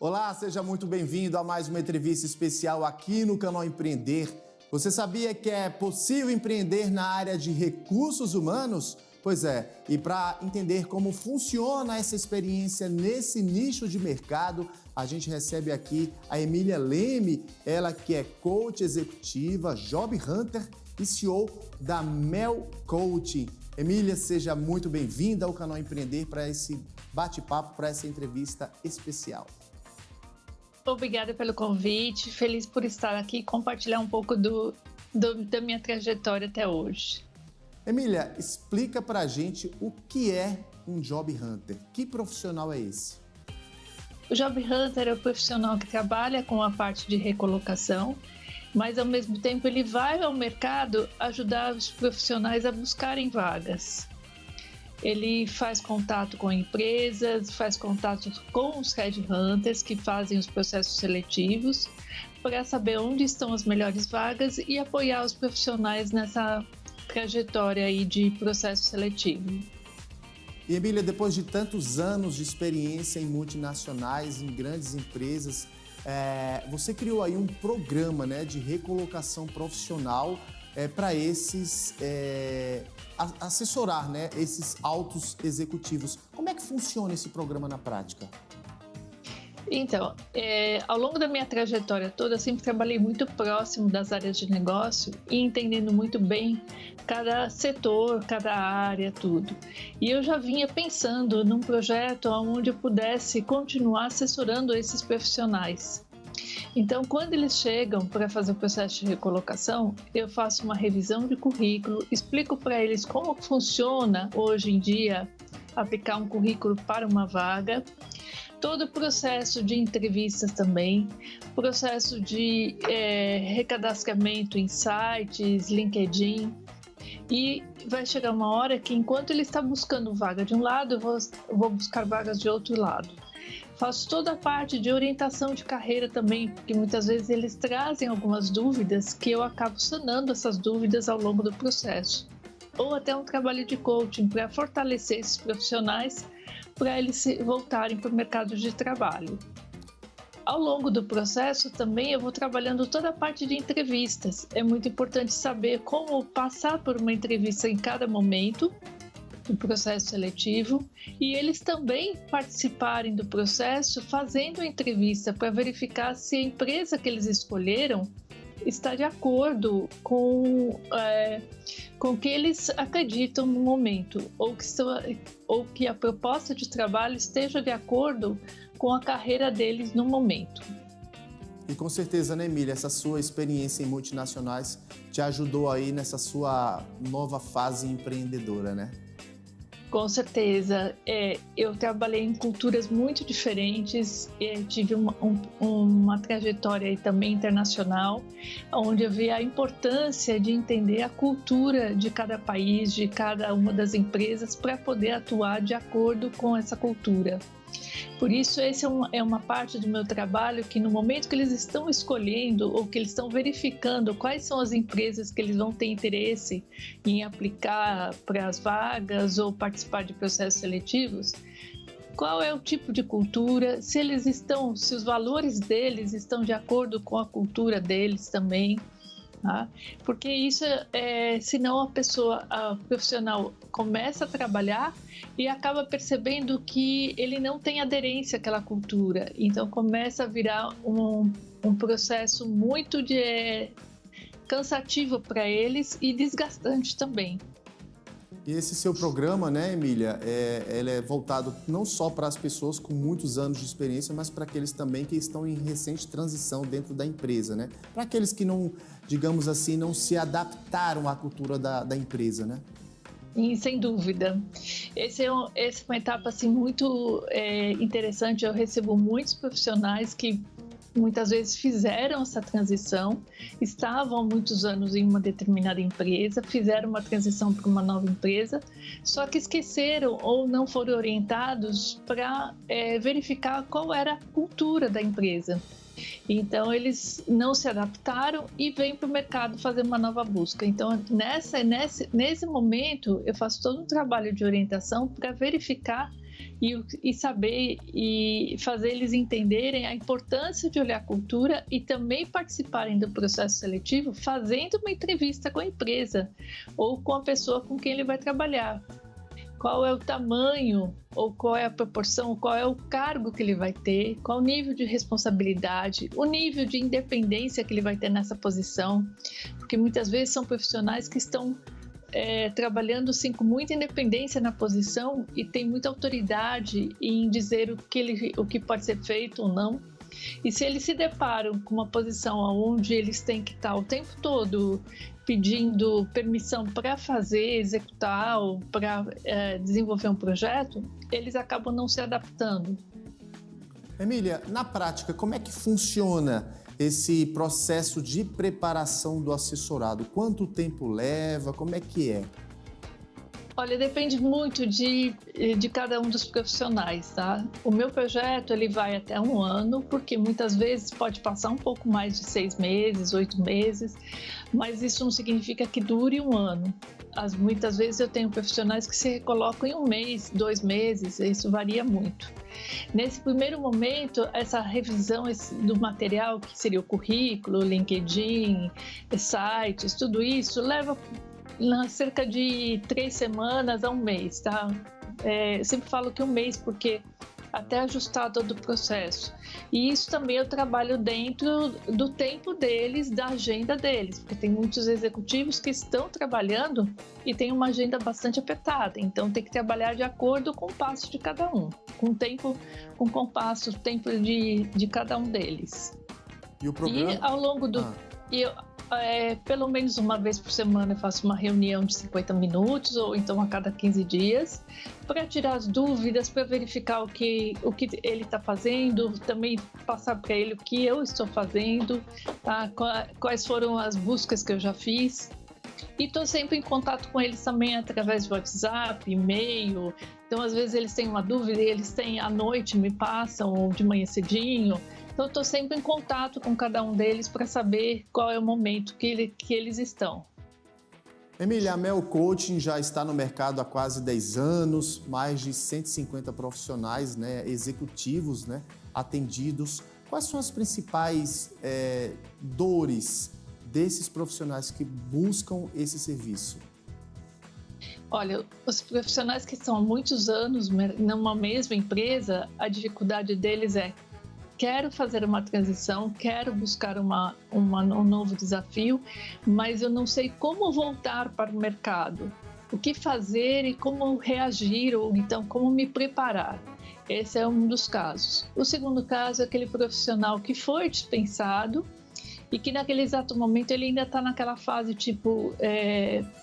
Olá, seja muito bem-vindo a mais uma entrevista especial aqui no canal Empreender. Você sabia que é possível empreender na área de recursos humanos? Pois é, e para entender como funciona essa experiência nesse nicho de mercado, a gente recebe aqui a Emília Leme, ela que é coach executiva, Job Hunter e CEO da Mel Coaching. Emília, seja muito bem-vinda ao canal Empreender para esse bate-papo, para essa entrevista especial. Obrigada pelo convite, feliz por estar aqui e compartilhar um pouco da minha trajetória até hoje. Emília, explica pra gente o que é um Job Hunter. Que profissional é esse? O Job Hunter é o profissional que trabalha com a parte de recolocação, mas ao mesmo tempo ele vai ao mercado ajudar os profissionais a buscarem vagas. Ele faz contato com empresas, faz contato com os headhunters que fazem os processos seletivos para saber onde estão as melhores vagas e apoiar os profissionais nessa trajetória aí de processo seletivo. E Emília, depois de tantos anos de experiência em multinacionais, em grandes empresas, você criou aí um programa, né, de recolocação profissional para esses assessorar, né, esses altos executivos. Como é que funciona esse programa na prática? Então, ao longo da minha trajetória toda, eu sempre trabalhei muito próximo das áreas de negócio e entendendo muito bem cada setor, cada área, tudo. E eu já vinha pensando num projeto onde eu pudesse continuar assessorando esses profissionais. Então, quando eles chegam para fazer o processo de recolocação, eu faço uma revisão de currículo, explico para eles como funciona hoje em dia aplicar um currículo para uma vaga, todo o processo de entrevistas também, processo de recadastramento em sites, LinkedIn, e vai chegar uma hora que enquanto ele está buscando vaga de um lado, eu vou buscar vagas de outro lado. Faço toda a parte de orientação de carreira também, porque muitas vezes eles trazem algumas dúvidas que eu acabo sanando essas dúvidas ao longo do processo. Ou até um trabalho de coaching para fortalecer esses profissionais para eles voltarem para o mercado de trabalho. Ao longo do processo também eu vou trabalhando toda a parte de entrevistas. É muito importante saber como passar por uma entrevista em cada momento do processo seletivo e eles também participarem do processo fazendo a entrevista para verificar se a empresa que eles escolheram está de acordo com o que eles acreditam no momento ou que a proposta de trabalho esteja de acordo com a carreira deles no momento. E com certeza, né, Emília, essa sua experiência em multinacionais te ajudou aí nessa sua nova fase empreendedora, né? Com certeza, eu trabalhei em culturas muito diferentes, tive uma trajetória aí também internacional, onde eu vi a importância de entender a cultura de cada país, de cada uma das empresas, para poder atuar de acordo com essa cultura. Por isso, esse é uma parte do meu trabalho que no momento que eles estão escolhendo ou que eles estão verificando quais são as empresas que eles vão ter interesse em aplicar para as vagas ou participar de processos seletivos, qual é o tipo de cultura, se os valores deles estão de acordo com a cultura deles também. Tá? Porque isso senão a profissional começa a trabalhar e acaba percebendo que ele não tem aderência àquela cultura, então começa a virar um processo muito cansativo para eles e desgastante também. E esse seu programa, né, Emília, ele é voltado não só para as pessoas com muitos anos de experiência, mas para aqueles também que estão em recente transição dentro da empresa, né? Para aqueles que não, digamos assim, não se adaptaram à cultura da empresa, né? E, sem dúvida. Essa é uma etapa assim, muito interessante. Eu recebo muitos profissionais que muitas vezes fizeram essa transição, estavam há muitos anos em uma determinada empresa, fizeram uma transição para uma nova empresa, só que esqueceram ou não foram orientados para verificar qual era a cultura da empresa. Então, eles não se adaptaram e vêm para o mercado fazer uma nova busca. Então, nesse momento, eu faço todo um trabalho de orientação para verificar e saber e fazer eles entenderem a importância de olhar a cultura e também participarem do processo seletivo fazendo uma entrevista com a empresa ou com a pessoa com quem ele vai trabalhar. Qual é o tamanho, ou qual é a proporção, qual é o cargo que ele vai ter, qual o nível de responsabilidade, o nível de independência que ele vai ter nessa posição, porque muitas vezes são profissionais que estão trabalhando assim, com muita independência na posição e tem muita autoridade em dizer o que pode ser feito ou não. E se eles se deparam com uma posição onde eles têm que estar o tempo todo pedindo permissão para fazer, executar ou para desenvolver um projeto, eles acabam não se adaptando. Emília, na prática, como é que funciona esse processo de preparação do assessorado? Quanto tempo leva? Como é que é? Olha, depende muito de cada um dos profissionais, tá? O meu projeto, ele vai até 1 ano, porque muitas vezes pode passar um pouco mais de 6 meses, 8 meses, mas isso não significa que dure 1 ano. Muitas vezes eu tenho profissionais que se colocam em 1 mês, 2 meses, isso varia muito. Nesse primeiro momento, essa revisão do material, que seria o currículo, LinkedIn, sites, tudo isso, leva cerca de 3 semanas a 1 mês, tá? Eu sempre falo que 1 mês, porque até ajustar todo o processo. E isso também eu trabalho dentro do tempo deles, da agenda deles, porque tem muitos executivos que estão trabalhando e tem uma agenda bastante apertada, então tem que trabalhar de acordo com o passo de cada um, com o compasso, o tempo de cada um deles. E o programa? E ao longo do... pelo menos uma vez por semana eu faço uma reunião de 50 minutos ou então a cada 15 dias para tirar as dúvidas, para verificar o que ele está fazendo, também passar para ele o que eu estou fazendo, tá? Quais foram as buscas que eu já fiz. E estou sempre em contato com eles também através de WhatsApp, e-mail. Então, às vezes eles têm uma dúvida e eles têm à noite, me passam, ou de manhã cedinho. Então, eu estou sempre em contato com cada um deles para saber qual é o momento que eles estão. Emília, a Mel Coaching já está no mercado há quase 10 anos, mais de 150 profissionais, né, executivos, né, atendidos. Quais são as principais dores desses profissionais que buscam esse serviço? Olha, os profissionais que estão há muitos anos numa mesma empresa, a dificuldade deles é: quero fazer uma transição, quero buscar um novo desafio, mas eu não sei como voltar para o mercado, o que fazer e como reagir, ou então como me preparar. Esse é um dos casos. O segundo caso é aquele profissional que foi dispensado e que naquele exato momento ele ainda está naquela fase tipo,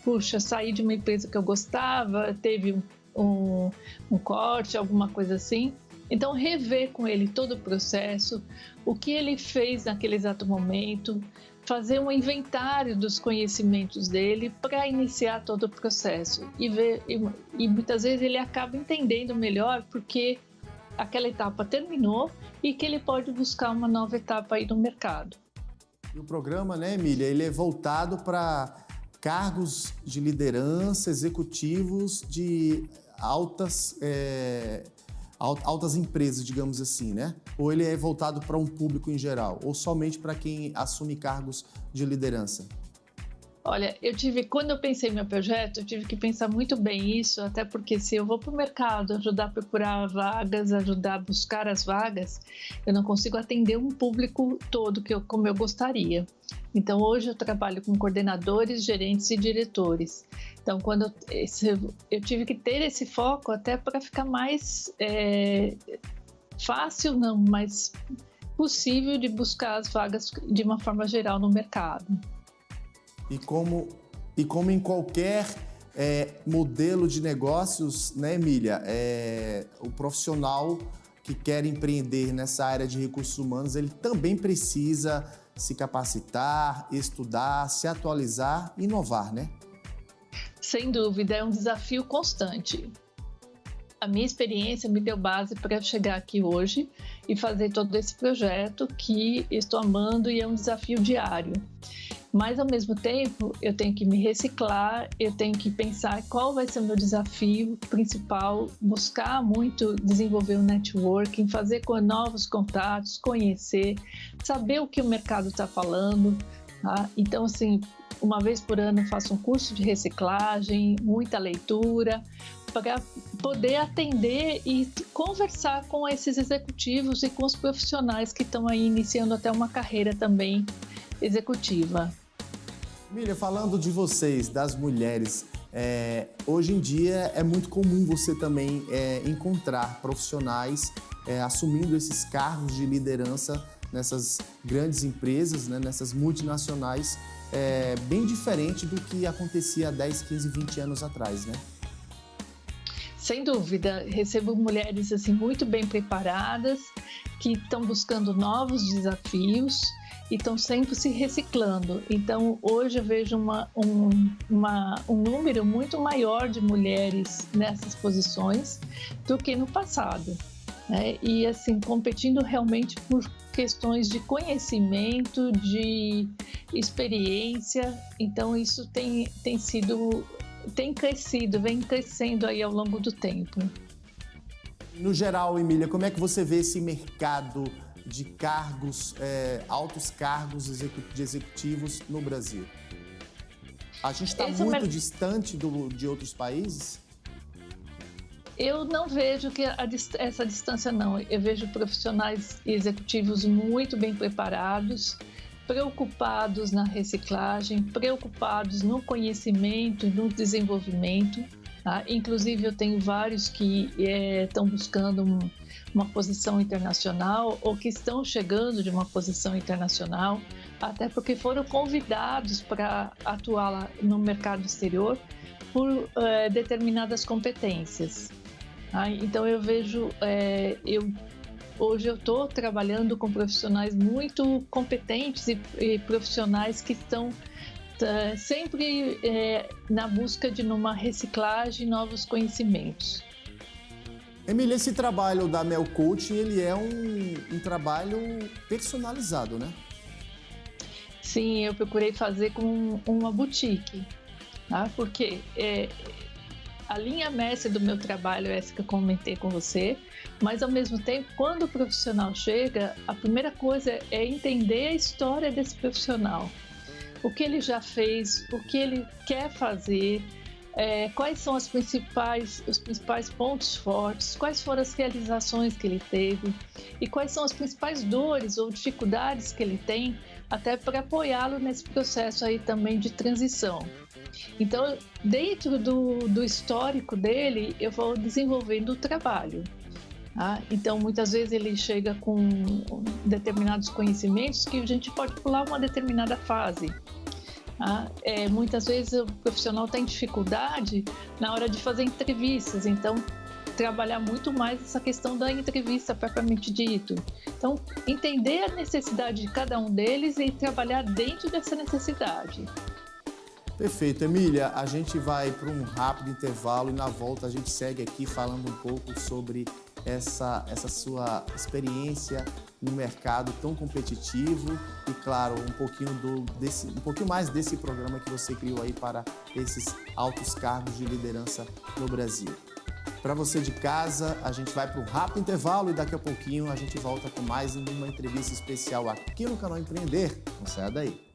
puxa, saí de uma empresa que eu gostava, teve um corte, alguma coisa assim. Então, rever com ele todo o processo, o que ele fez naquele exato momento, fazer um inventário dos conhecimentos dele para iniciar todo o processo. E muitas vezes ele acaba entendendo melhor porque aquela etapa terminou e que ele pode buscar uma nova etapa aí no mercado. E o programa, né, Emília, ele é voltado para cargos de liderança, executivos de altas empresas, digamos assim, né? Ou ele é voltado para um público em geral? Ou somente para quem assume cargos de liderança? Olha, quando eu pensei no meu projeto, eu tive que pensar muito bem isso, até porque se eu vou para o mercado ajudar a procurar vagas, ajudar a buscar as vagas, eu não consigo atender um público todo como eu gostaria. Então, hoje eu trabalho com coordenadores, gerentes e diretores. Então, eu tive que ter esse foco até para ficar mais fácil, não, mas possível de buscar as vagas de uma forma geral no mercado. E como em qualquer modelo de negócios, né, Emília, o profissional que quer empreender nessa área de recursos humanos, ele também precisa se capacitar, estudar, se atualizar e inovar, né? Sem dúvida, é um desafio constante. A minha experiência me deu base para chegar aqui hoje e fazer todo esse projeto que estou amando e é um desafio diário. Mas, ao mesmo tempo, eu tenho que me reciclar, eu tenho que pensar qual vai ser o meu desafio principal, buscar muito desenvolver o networking, fazer com novos contatos, conhecer, saber o que o mercado está falando. Tá? Então, assim, uma vez por ano eu faço um curso de reciclagem, muita leitura, para poder atender e conversar com esses executivos e com os profissionais que estão aí iniciando até uma carreira também executiva. Emília, falando de vocês, das mulheres, hoje em dia é muito comum você também encontrar profissionais assumindo esses cargos de liderança nessas grandes empresas, né, nessas multinacionais, bem diferente do que acontecia há 10, 15, 20 anos atrás, né? Sem dúvida, recebo mulheres assim, muito bem preparadas, que estão buscando novos desafios e estão sempre se reciclando. Então, hoje eu vejo um número muito maior de mulheres nessas posições do que no passado, né? E assim, competindo realmente por questões de conhecimento, de experiência. Então, isso tem crescido, vem crescendo aí ao longo do tempo. No geral, Emília, como é que você vê esse mercado de cargos, altos cargos de executivos no Brasil? A gente está muito distante de outros países? Eu não vejo essa distância, não. Eu vejo profissionais e executivos muito bem preparados, preocupados na reciclagem, preocupados no conhecimento, no desenvolvimento. Tá? Inclusive, eu tenho vários que estão buscando uma posição internacional ou que estão chegando de uma posição internacional, até porque foram convidados para atuar lá no mercado exterior por determinadas competências. Tá? Então, eu vejo... Hoje eu estou trabalhando com profissionais muito competentes e profissionais que estão sempre na busca de uma reciclagem e novos conhecimentos. Emília, esse trabalho da Mel Coaching, ele é um trabalho personalizado, né? Sim, eu procurei fazer com uma boutique, tá? Porque a linha mestre do meu trabalho é essa que eu comentei com você, mas ao mesmo tempo, quando o profissional chega, a primeira coisa é entender a história desse profissional. O que ele já fez, o que ele quer fazer, quais são os principais pontos fortes, quais foram as realizações que ele teve e quais são as principais dores ou dificuldades que ele tem, até para apoiá-lo nesse processo aí também de transição. Então, dentro do histórico dele, eu vou desenvolvendo o trabalho. Tá? Então, muitas vezes ele chega com determinados conhecimentos que a gente pode pular uma determinada fase. Tá? Muitas vezes o profissional tem dificuldade na hora de fazer entrevistas, então trabalhar muito mais essa questão da entrevista propriamente dito. Então, entender a necessidade de cada um deles e trabalhar dentro dessa necessidade. Perfeito. Emília, a gente vai para um rápido intervalo e na volta a gente segue aqui falando um pouco sobre essa sua experiência no mercado tão competitivo e, claro, um pouquinho mais desse programa que você criou aí para esses altos cargos de liderança no Brasil. Para você de casa, a gente vai para um rápido intervalo e daqui a pouquinho a gente volta com mais uma entrevista especial aqui no canal Empreender. Não saia daí.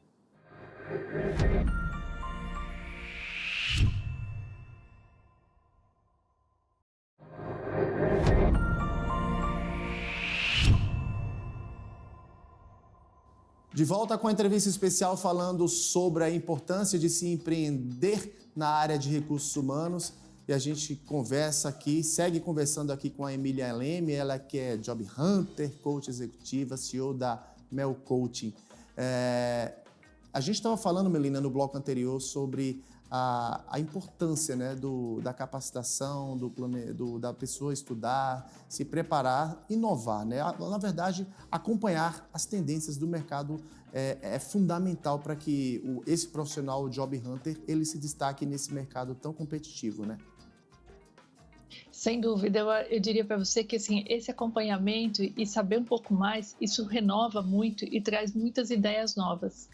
De volta com a entrevista especial falando sobre a importância de se empreender na área de recursos humanos. E a gente conversa aqui, segue conversando aqui com a Emília Leme, ela que é Job Hunter, coach executiva, CEO da Mel Coaching. A gente estava falando, Melina, no bloco anterior sobre a importância, né, da capacitação, da pessoa estudar, se preparar, inovar, né? Na verdade, acompanhar as tendências do mercado é fundamental para que esse profissional, o Job Hunter, ele se destaque nesse mercado tão competitivo, né? Sem dúvida, eu diria para você que assim, esse acompanhamento e saber um pouco mais, isso renova muito e traz muitas ideias novas.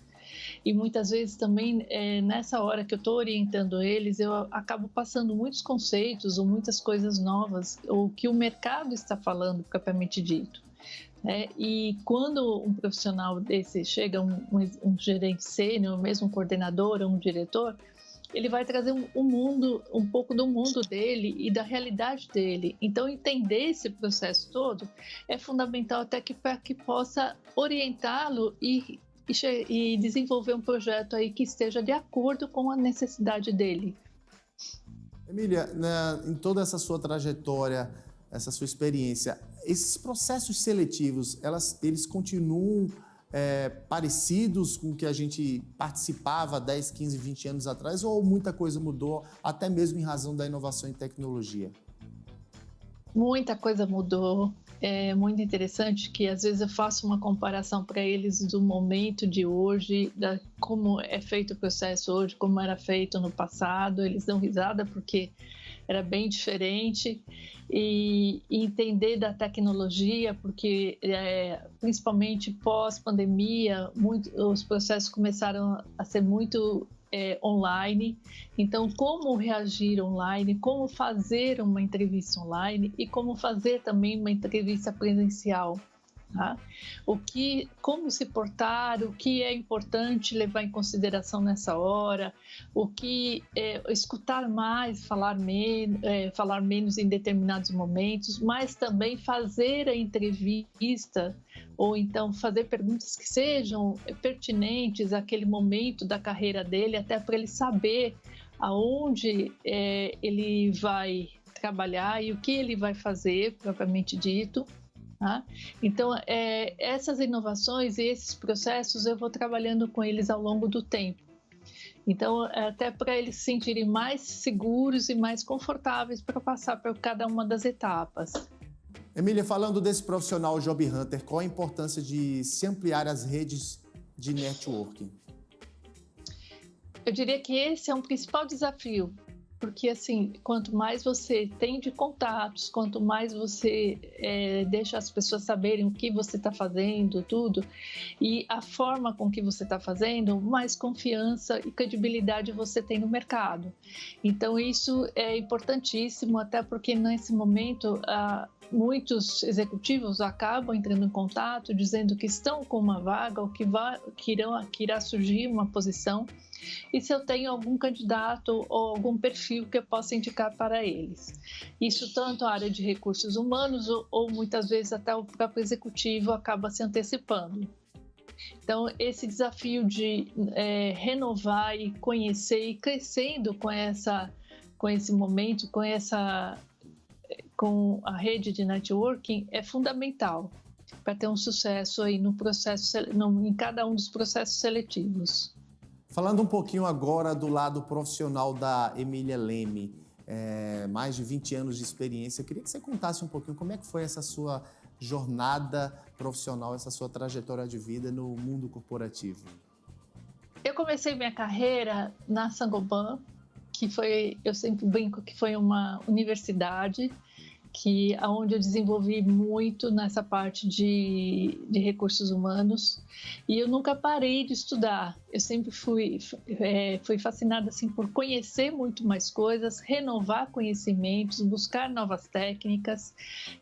E muitas vezes também, nessa hora que eu estou orientando eles, eu acabo passando muitos conceitos ou muitas coisas novas, ou que o mercado está falando, propriamente dito. E quando um profissional desse chega, um gerente sênior, mesmo um coordenador ou um diretor, ele vai trazer um pouco do mundo dele e da realidade dele. Então, entender esse processo todo é fundamental até para que possa orientá-lo e desenvolver um projeto aí que esteja de acordo com a necessidade dele. Emília, em toda essa sua trajetória, essa sua experiência, esses processos seletivos, eles continuam parecidos com o que a gente participava 10, 15, 20 anos atrás, ou muita coisa mudou, até mesmo em razão da inovação em tecnologia? Muita coisa mudou. É muito interessante que às vezes eu faço uma comparação para eles do momento de hoje, como é feito o processo hoje, como era feito no passado. Eles dão risada porque era bem diferente, e entender da tecnologia, porque principalmente pós-pandemia, os processos começaram a ser muito online. Então, como reagir online, como fazer uma entrevista online e como fazer também uma entrevista presencial. Tá? Como se portar, o que é importante levar em consideração nessa hora, o que escutar mais, falar menos em determinados momentos, mas também fazer a entrevista ou então fazer perguntas que sejam pertinentes àquele momento da carreira dele, até para ele saber aonde ele vai trabalhar e o que ele vai fazer, propriamente dito. Então, essas inovações e esses processos eu vou trabalhando com eles ao longo do tempo. Então, até para eles se sentirem mais seguros e mais confortáveis para passar por cada uma das etapas. Emília, falando desse profissional Job Hunter, qual a importância de se ampliar as redes de networking? Eu diria que esse é um principal desafio. Porque, assim, quanto mais você tem de contatos, quanto mais você deixa as pessoas saberem o que você está fazendo, tudo, e a forma com que você está fazendo, mais confiança e credibilidade você tem no mercado. Então, isso é importantíssimo, até porque nesse momento muitos executivos acabam entrando em contato, dizendo que estão com uma vaga ou que irá surgir uma posição, e se eu tenho algum candidato ou algum perfil que eu possa indicar para eles. Isso tanto a área de recursos humanos ou muitas vezes até o próprio executivo acaba se antecipando. Então, esse desafio de renovar e conhecer e crescendo com esse momento, com a rede de networking é fundamental para ter um sucesso aí no processo, em cada um dos processos seletivos. Falando um pouquinho agora do lado profissional da Emília Leme, mais de 20 anos de experiência, eu queria que você contasse um pouquinho como é que foi essa sua jornada profissional, essa sua trajetória de vida no mundo corporativo. Eu comecei minha carreira na Saint-Gobain, eu sempre brinco que foi uma universidade, onde eu desenvolvi muito nessa parte de recursos humanos, e eu nunca parei de estudar. Eu sempre fui fascinada assim, por conhecer muito mais coisas, renovar conhecimentos, buscar novas técnicas.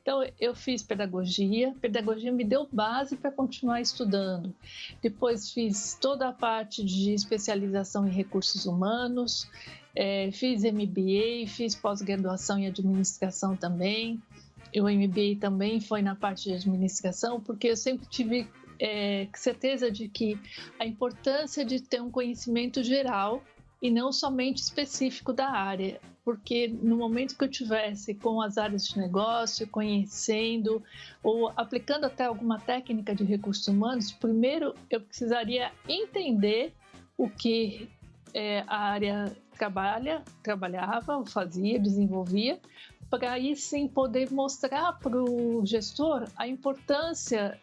Então, eu fiz pedagogia me deu base para continuar estudando. Depois fiz toda a parte de especialização em recursos humanos, fiz MBA, fiz pós-graduação em administração também. O MBA também foi na parte de administração, porque eu sempre tive certeza de que a importância de ter um conhecimento geral e não somente específico da área, porque no momento que eu tivesse com as áreas de negócio, conhecendo ou aplicando até alguma técnica de recursos humanos, primeiro eu precisaria entender o que a área trabalhava, fazia, desenvolvia, para aí sim poder mostrar para o gestor a importância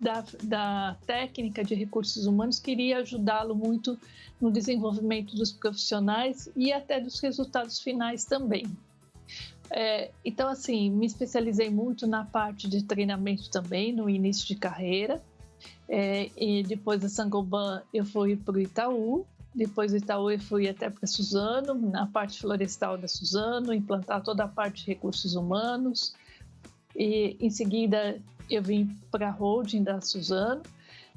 da técnica de recursos humanos, que iria ajudá-lo muito no desenvolvimento dos profissionais e até dos resultados finais também. Então, assim, me especializei muito na parte de treinamento também, no início de carreira. E depois da Saint-Gobain eu fui para o Itaú. Depois do Itaú eu fui até para a Suzano, na parte florestal da Suzano, implantar toda a parte de recursos humanos. E em seguida eu vim para a holding da Suzano,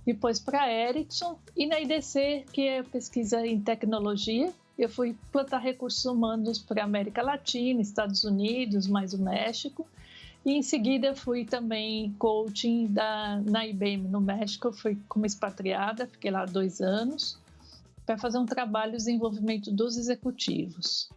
depois para a Ericsson e na IDC, que é pesquisa em tecnologia. Eu fui implantar recursos humanos para a América Latina, Estados Unidos, mais o México. E em seguida fui também coaching na IBM no México, fui como expatriada, fiquei lá 2 anos, para fazer um trabalho de desenvolvimento dos executivos.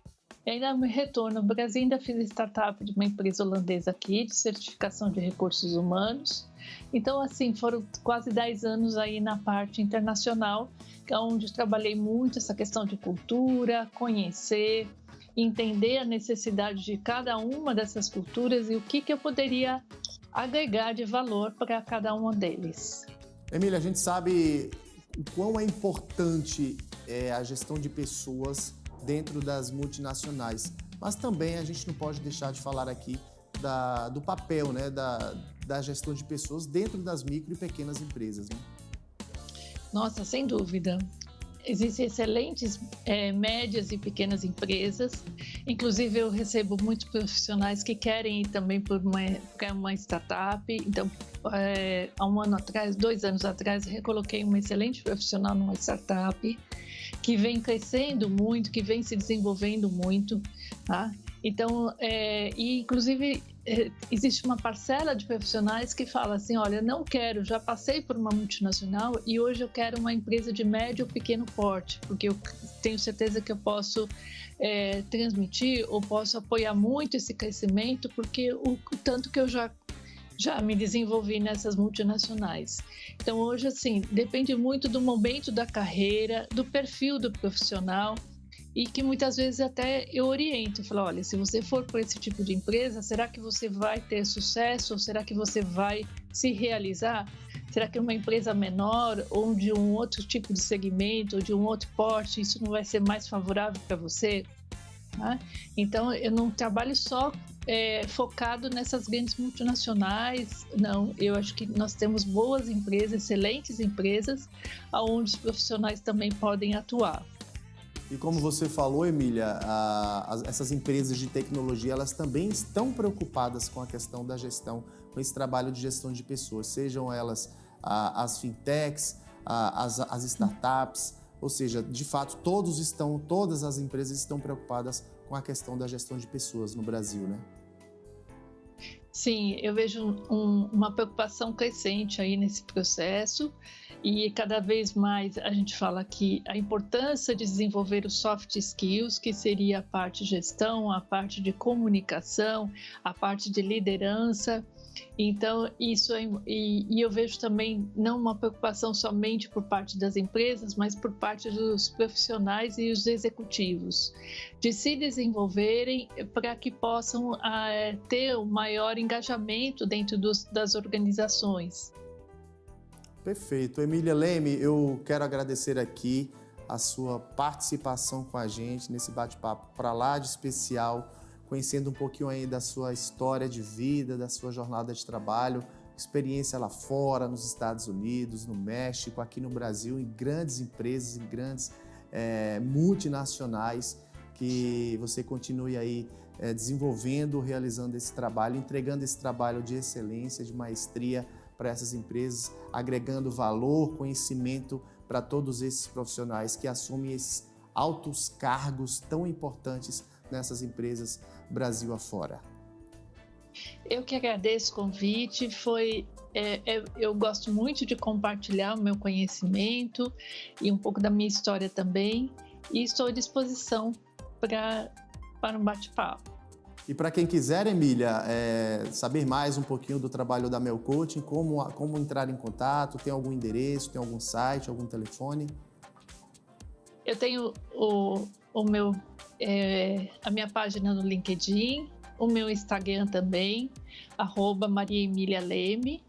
E aí, no meu retorno ao Brasil, ainda fiz startup de uma empresa holandesa aqui, de certificação de recursos humanos. Então, assim, foram quase 10 anos aí na parte internacional, onde trabalhei muito essa questão de cultura, conhecer, entender a necessidade de cada uma dessas culturas e o que eu poderia agregar de valor para cada uma deles. Emília, a gente sabe o quão é importante a gestão de pessoas dentro das multinacionais, mas também a gente não pode deixar de falar aqui do papel, né, da gestão de pessoas dentro das micro e pequenas empresas, né? Nossa, sem dúvida. Existem excelentes médias e pequenas empresas. Inclusive, eu recebo muitos profissionais que querem ir também para uma startup. Então, há 1 ano atrás, 2 anos atrás, recoloquei uma excelente profissional numa startup que vem crescendo muito, que vem se desenvolvendo muito, tá? Então, inclusive, existe uma parcela de profissionais que fala assim, olha, não quero, já passei por uma multinacional e hoje eu quero uma empresa de médio ou pequeno porte, porque eu tenho certeza que eu posso transmitir ou posso apoiar muito esse crescimento, porque o tanto que eu já me desenvolvi nessas multinacionais. Então, hoje, assim, depende muito do momento da carreira, do perfil do profissional, e que muitas vezes até eu oriento, eu falo, olha, se você for para esse tipo de empresa, será que você vai ter sucesso? Ou será que você vai se realizar? Será que uma empresa menor ou de um outro tipo de segmento, ou de um outro porte, isso não vai ser mais favorável para você? Tá? Então, eu não trabalho só focado nessas grandes multinacionais, não. Eu acho que nós temos boas empresas, excelentes empresas, onde os profissionais também podem atuar. E como você falou, Emília, essas empresas de tecnologia, elas também estão preocupadas com a questão da gestão, com esse trabalho de gestão de pessoas, sejam elas as fintechs, as startups, ou seja, de fato, todas as empresas estão preocupadas com a questão da gestão de pessoas no Brasil, né? Sim, eu vejo uma preocupação crescente aí nesse processo e cada vez mais a gente fala que a importância de desenvolver os soft skills, que seria a parte de gestão, a parte de comunicação, a parte de liderança. Então, e eu vejo também não uma preocupação somente por parte das empresas, mas por parte dos profissionais e os executivos, de se desenvolverem para que possam ter um maior engajamento dentro das organizações. Perfeito. Emília Leme, eu quero agradecer aqui a sua participação com a gente nesse bate-papo para lá de especial, conhecendo um pouquinho aí da sua história de vida, da sua jornada de trabalho, experiência lá fora, nos Estados Unidos, no México, aqui no Brasil, em grandes empresas, em grandes multinacionais, que você continue aí desenvolvendo, realizando esse trabalho, entregando esse trabalho de excelência, de maestria para essas empresas, agregando valor, conhecimento para todos esses profissionais que assumem esses altos cargos tão importantes nessas empresas Brasil afora. Eu que agradeço o convite, eu gosto muito de compartilhar o meu conhecimento e um pouco da minha história também, e estou à disposição para um bate-papo. E para quem quiser, Emília, saber mais um pouquinho do trabalho da Mel Coaching, como entrar em contato, tem algum endereço, tem algum site, algum telefone? Eu tenho a minha página no LinkedIn, o meu Instagram também, @mariaemilialeme.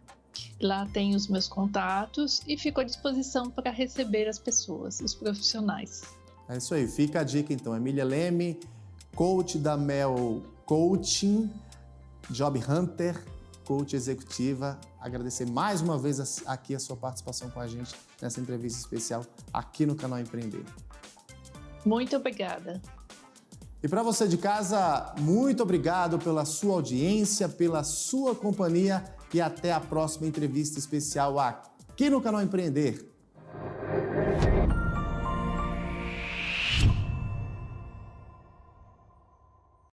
Lá tem os meus contatos e fico à disposição para receber as pessoas, os profissionais. É isso aí, fica a dica então. Emília Leme, coach da Mel coaching, job hunter, coach executiva. Agradecer mais uma vez aqui a sua participação com a gente nessa entrevista especial aqui no Canal Empreender. Muito obrigada. E para você de casa, muito obrigado pela sua audiência, pela sua companhia e até a próxima entrevista especial aqui no Canal Empreender.